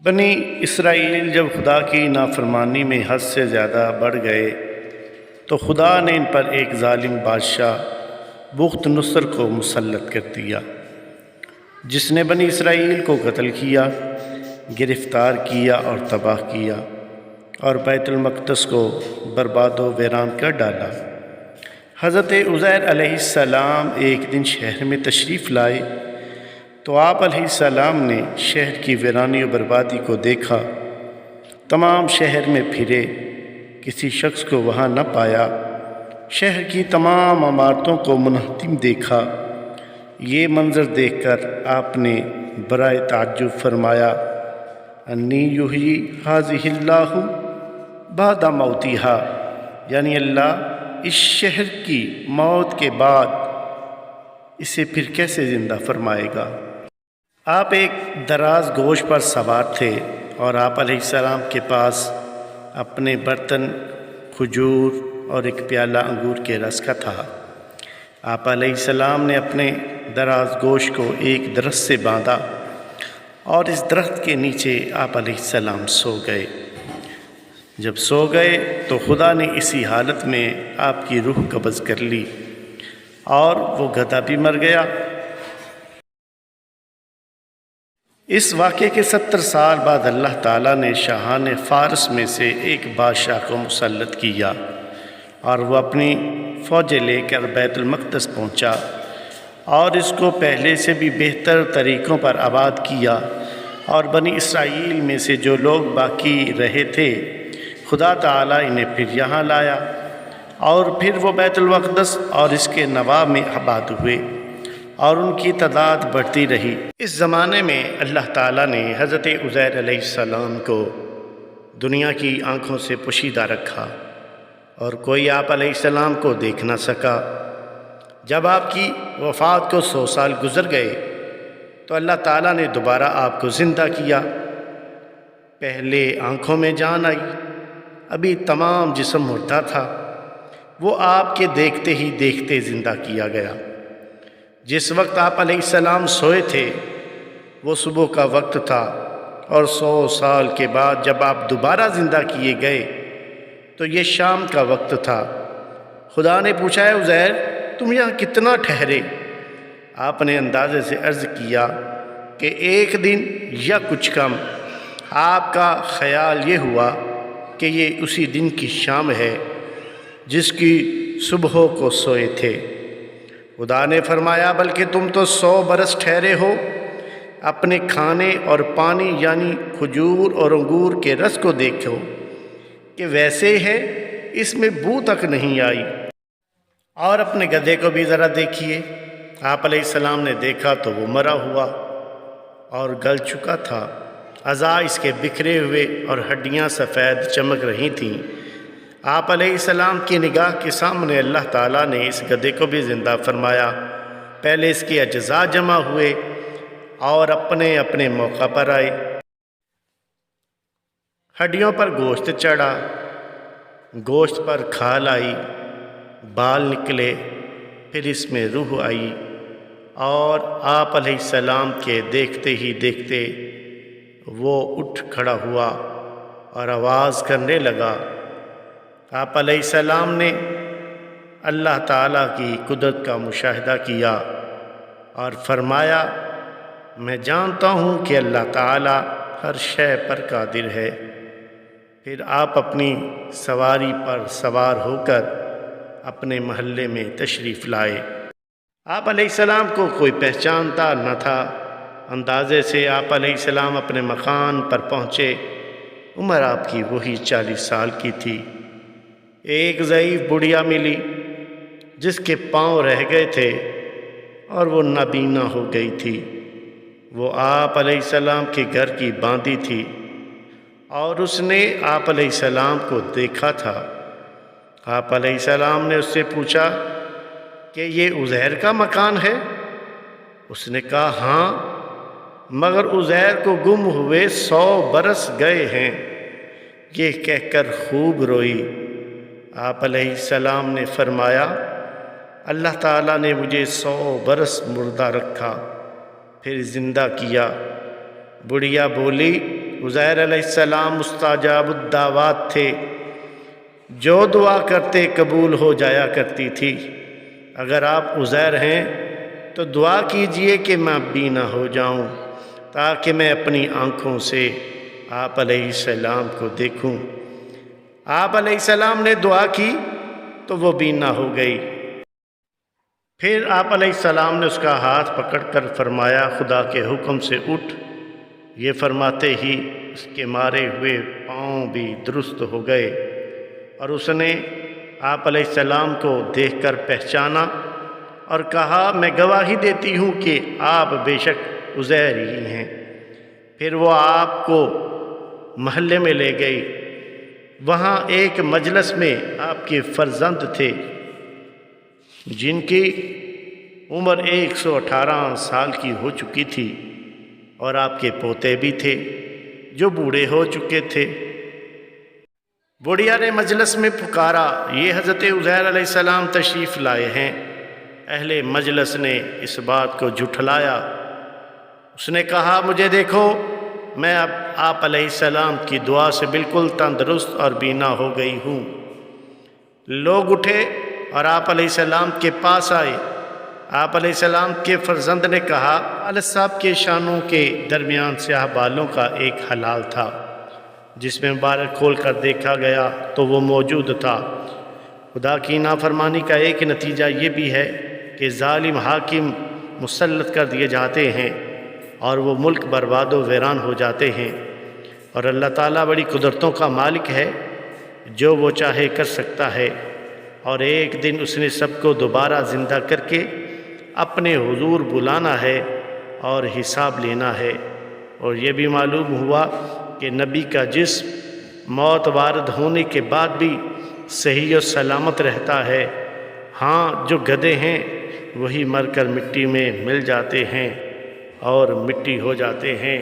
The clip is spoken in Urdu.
بنی اسرائیل جب خدا کی نافرمانی میں حد سے زیادہ بڑھ گئے تو خدا نے ان پر ایک ظالم بادشاہ بخت نصر کو مسلط کر دیا، جس نے بنی اسرائیل کو قتل کیا، گرفتار کیا اور تباہ کیا، اور بیت المقدس کو برباد و ویران کر ڈالا۔ حضرت عزیر علیہ السلام ایک دن شہر میں تشریف لائے تو آپ علیہ السلام نے شہر کی ویرانی و بربادی کو دیکھا۔ تمام شہر میں پھرے، کسی شخص کو وہاں نہ پایا۔ شہر کی تمام عمارتوں کو منہدم دیکھا۔ یہ منظر دیکھ کر آپ نے برائے تعجب فرمایا، انی یحیی ھذہ اللہ بعد موتہا، یعنی اللہ اس شہر کی موت کے بعد اسے پھر کیسے زندہ فرمائے گا۔ آپ ایک دراز گوش پر سوار تھے اور آپ علیہ السلام کے پاس اپنے برتن کھجور اور ایک پیالہ انگور کے رس کا تھا۔ آپ علیہ السلام نے اپنے دراز گوش کو ایک درخت سے باندھا اور اس درخت کے نیچے آپ علیہ السلام سو گئے۔ جب سو گئے تو خدا نے اسی حالت میں آپ کی روح قبض کر لی اور وہ گدھا بھی مر گیا۔ اس واقعے کے 70 سال بعد اللہ تعالیٰ نے شاہان فارس میں سے ایک بادشاہ کو مسلط کیا اور وہ اپنی فوجیں لے کر بیت المقدس پہنچا اور اس کو پہلے سے بھی بہتر طریقوں پر آباد کیا، اور بنی اسرائیل میں سے جو لوگ باقی رہے تھے خدا تعالیٰ انہیں پھر یہاں لایا، اور پھر وہ بیت المقدس اور اس کے نواح میں آباد ہوئے اور ان کی تعداد بڑھتی رہی۔ اس زمانے میں اللہ تعالیٰ نے حضرت عزیر علیہ السلام کو دنیا کی آنکھوں سے پوشیدہ رکھا اور کوئی آپ علیہ السلام کو دیکھ نہ سکا۔ جب آپ کی وفات کو 100 سال گزر گئے تو اللہ تعالیٰ نے دوبارہ آپ کو زندہ کیا۔ پہلے آنکھوں میں جان آئی، ابھی تمام جسم مردہ تھا، وہ آپ کے دیکھتے ہی دیکھتے زندہ کیا گیا۔ جس وقت آپ علیہ السلام سوئے تھے وہ صبح کا وقت تھا، اور 100 سال کے بعد جب آپ دوبارہ زندہ کیے گئے تو یہ شام کا وقت تھا۔ خدا نے پوچھا، ہے عزیر تم یہاں کتنا ٹھہرے؟ آپ نے اندازے سے عرض کیا کہ 1 دن یا کچھ کم۔ آپ کا خیال یہ ہوا کہ یہ اسی دن کی شام ہے جس کی صبح کو سوئے تھے۔ خدا نے فرمایا، بلکہ تم تو 100 برس ٹھہرے ہو۔ اپنے کھانے اور پانی یعنی کھجور اور انگور کے رس کو دیکھو کہ ویسے ہے، اس میں بو تک نہیں آئی، اور اپنے گدھے کو بھی ذرا دیکھیے۔ آپ علیہ السلام نے دیکھا تو وہ مرا ہوا اور گل چکا تھا، اعضاء اس کے بکھرے ہوئے اور ہڈیاں سفید چمک رہی تھیں۔ آپ علیہ السلام کی نگاہ کے سامنے اللہ تعالیٰ نے اس گدھے کو بھی زندہ فرمایا۔ پہلے اس کے اجزاء جمع ہوئے اور اپنے اپنے موقع پر آئے۔ ہڈیوں پر گوشت چڑھا، گوشت پر کھال آئی، بال نکلے، پھر اس میں روح آئی، اور آپ علیہ السلام کے دیکھتے ہی دیکھتے وہ اٹھ کھڑا ہوا اور آواز کرنے لگا۔ آپ علیہ السلام نے اللہ تعالیٰ کی قدرت کا مشاہدہ کیا اور فرمایا، میں جانتا ہوں کہ اللہ تعالیٰ ہر شے پر قادر ہے۔ پھر آپ اپنی سواری پر سوار ہو کر اپنے محلے میں تشریف لائے۔ آپ علیہ السلام کو کوئی پہچانتا نہ تھا۔ اندازے سے آپ علیہ السلام اپنے مکان پر پہنچے۔ عمر آپ کی وہی 40 سال کی تھی۔ ایک ضعیف بڑھیا ملی جس کے پاؤں رہ گئے تھے اور وہ نابینا ہو گئی تھی۔ وہ آپ علیہ السلام کے گھر کی باندھی تھی اور اس نے آپ علیہ السلام کو دیکھا تھا۔ آپ علیہ السلام نے اس سے پوچھا کہ یہ عزیر کا مکان ہے؟ اس نے کہا ہاں، مگر عزیر کو گم ہوئے 100 برس گئے ہیں۔ یہ کہہ کر خوب روئی۔ آپ علیہ السلام نے فرمایا، اللہ تعالیٰ نے مجھے 100 برس مردہ رکھا، پھر زندہ کیا۔ بڑھیا بولی، عزیر علیہ السلام مستجاب الدعوات تھے، جو دعا کرتے قبول ہو جایا کرتی تھی۔ اگر آپ عزیر ہیں تو دعا کیجئے کہ میں بینا ہو جاؤں تاکہ میں اپنی آنکھوں سے آپ علیہ السلام کو دیکھوں۔ آپ علیہ السلام نے دعا کی تو وہ بینا ہو گئی۔ پھر آپ علیہ السلام نے اس کا ہاتھ پکڑ کر فرمایا خدا کے حکم سے اٹھ۔ یہ فرماتے ہی اس کے مارے ہوئے پاؤں بھی درست ہو گئے اور اس نے آپ علیہ السلام کو دیکھ کر پہچانا اور کہا میں گواہی دیتی ہوں کہ آپ بے شک عزیر ہی ہیں۔ پھر وہ آپ کو محلے میں لے گئی۔ وہاں ایک مجلس میں آپ کے فرزند تھے جن کی عمر 118 سال کی ہو چکی تھی، اور آپ کے پوتے بھی تھے جو بوڑھے ہو چکے تھے۔ بڑھیا نے مجلس میں پکارا، یہ حضرت عزیر علیہ السلام تشریف لائے ہیں۔ اہل مجلس نے اس بات کو جھٹلایا۔ اس نے کہا مجھے دیکھو، میں اب آپ علیہ السلام کی دعا سے بالکل تندرست اور بینا ہو گئی ہوں۔ لوگ اٹھے اور آپ علیہ السلام کے پاس آئے۔ آپ علیہ السلام کے فرزند نے کہا والد صاحب کے شانوں کے درمیان سیاہ بالوں کا ایک ہلال تھا، جس میں مبارک کھول کر دیکھا گیا تو وہ موجود تھا۔ خدا کی نافرمانی کا ایک نتیجہ یہ بھی ہے کہ ظالم حاکم مسلط کر دیے جاتے ہیں اور وہ ملک برباد و ویران ہو جاتے ہیں، اور اللہ تعالیٰ بڑی قدرتوں کا مالک ہے، جو وہ چاہے کر سکتا ہے۔ اور ایک دن اس نے سب کو دوبارہ زندہ کر کے اپنے حضور بلانا ہے اور حساب لینا ہے۔ اور یہ بھی معلوم ہوا کہ نبی کا جسم موت وارد ہونے کے بعد بھی صحیح و سلامت رہتا ہے۔ ہاں، جو گدھے ہیں وہی مر کر مٹی میں مل جاتے ہیں اور مٹی ہو جاتے ہیں۔